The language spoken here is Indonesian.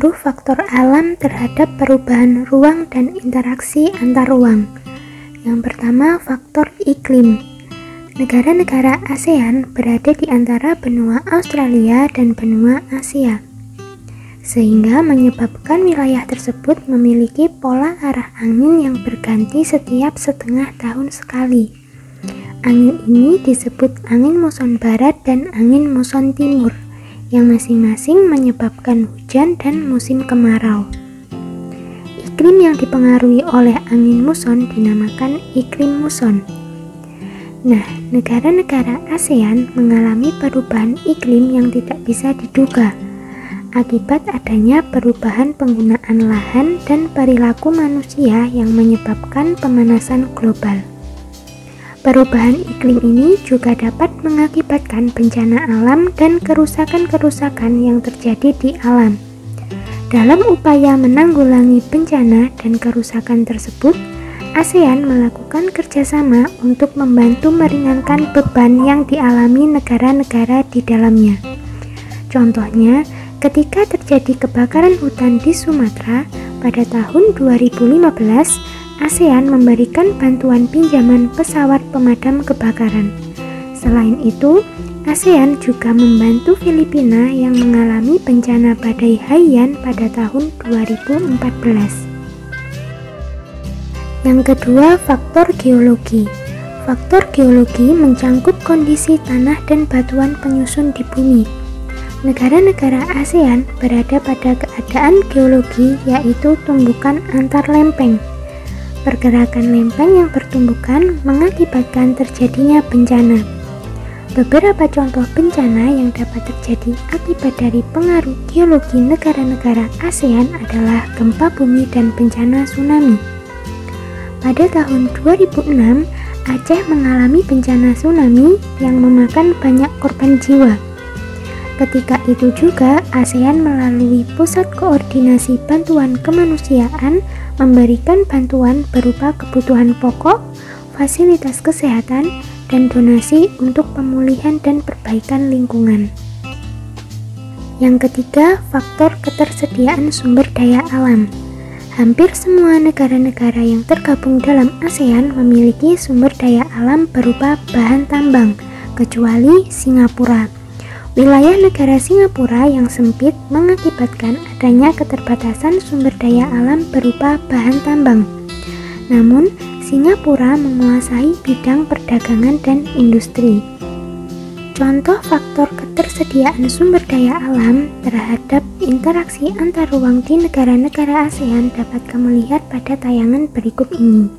pengaruh faktor alam terhadap perubahan ruang dan interaksi antar ruang. Yang pertama, faktor iklim. Negara-negara ASEAN berada di antara benua Australia dan benua Asia, sehingga menyebabkan wilayah tersebut memiliki pola arah angin yang berganti setiap setengah tahun sekali. Angin ini disebut angin muson barat dan angin muson timur, yang masing-masing menyebabkan hujan dan musim kemarau. Iklim yang dipengaruhi oleh angin muson dinamakan iklim muson. Nah, negara-negara ASEAN mengalami perubahan iklim yang tidak bisa diduga akibat adanya perubahan penggunaan lahan dan perilaku manusia yang menyebabkan pemanasan global. Perubahan iklim ini juga dapat mengakibatkan bencana alam dan kerusakan-kerusakan yang terjadi di alam. Dalam upaya menanggulangi bencana dan kerusakan tersebut, ASEAN melakukan kerjasama untuk membantu meringankan beban yang dialami negara-negara di dalamnya. Contohnya, ketika terjadi kebakaran hutan di Sumatera pada tahun 2015, ASEAN memberikan bantuan pinjaman pesawat pemadam kebakaran. Selain itu, ASEAN juga membantu Filipina yang mengalami bencana badai Haiyan pada tahun 2014. Yang kedua, faktor geologi. Faktor geologi mencangkup kondisi tanah dan batuan penyusun di bumi. Negara-negara ASEAN berada pada keadaan geologi yaitu tumbukan antar lempeng. Pergerakan lempeng yang bertumbukan mengakibatkan terjadinya bencana. Beberapa contoh bencana yang dapat terjadi akibat dari pengaruh geologi negara-negara ASEAN adalah gempa bumi dan bencana tsunami. Pada tahun 2006, Aceh mengalami bencana tsunami yang memakan banyak korban jiwa. Ketika itu juga, ASEAN melalui Pusat Koordinasi Bantuan Kemanusiaan memberikan bantuan berupa kebutuhan pokok, fasilitas kesehatan, dan donasi untuk pemulihan dan perbaikan lingkungan. Yang ketiga, faktor ketersediaan sumber daya alam. Hampir semua negara-negara yang tergabung dalam ASEAN memiliki sumber daya alam berupa bahan tambang, kecuali Singapura. Wilayah negara Singapura yang sempit mengakibatkan adanya keterbatasan sumber daya alam berupa bahan tambang. Namun, Singapura menguasai bidang perdagangan dan industri. Contoh faktor ketersediaan sumber daya alam terhadap interaksi antar ruang di negara-negara ASEAN dapat kamu lihat pada tayangan berikut ini.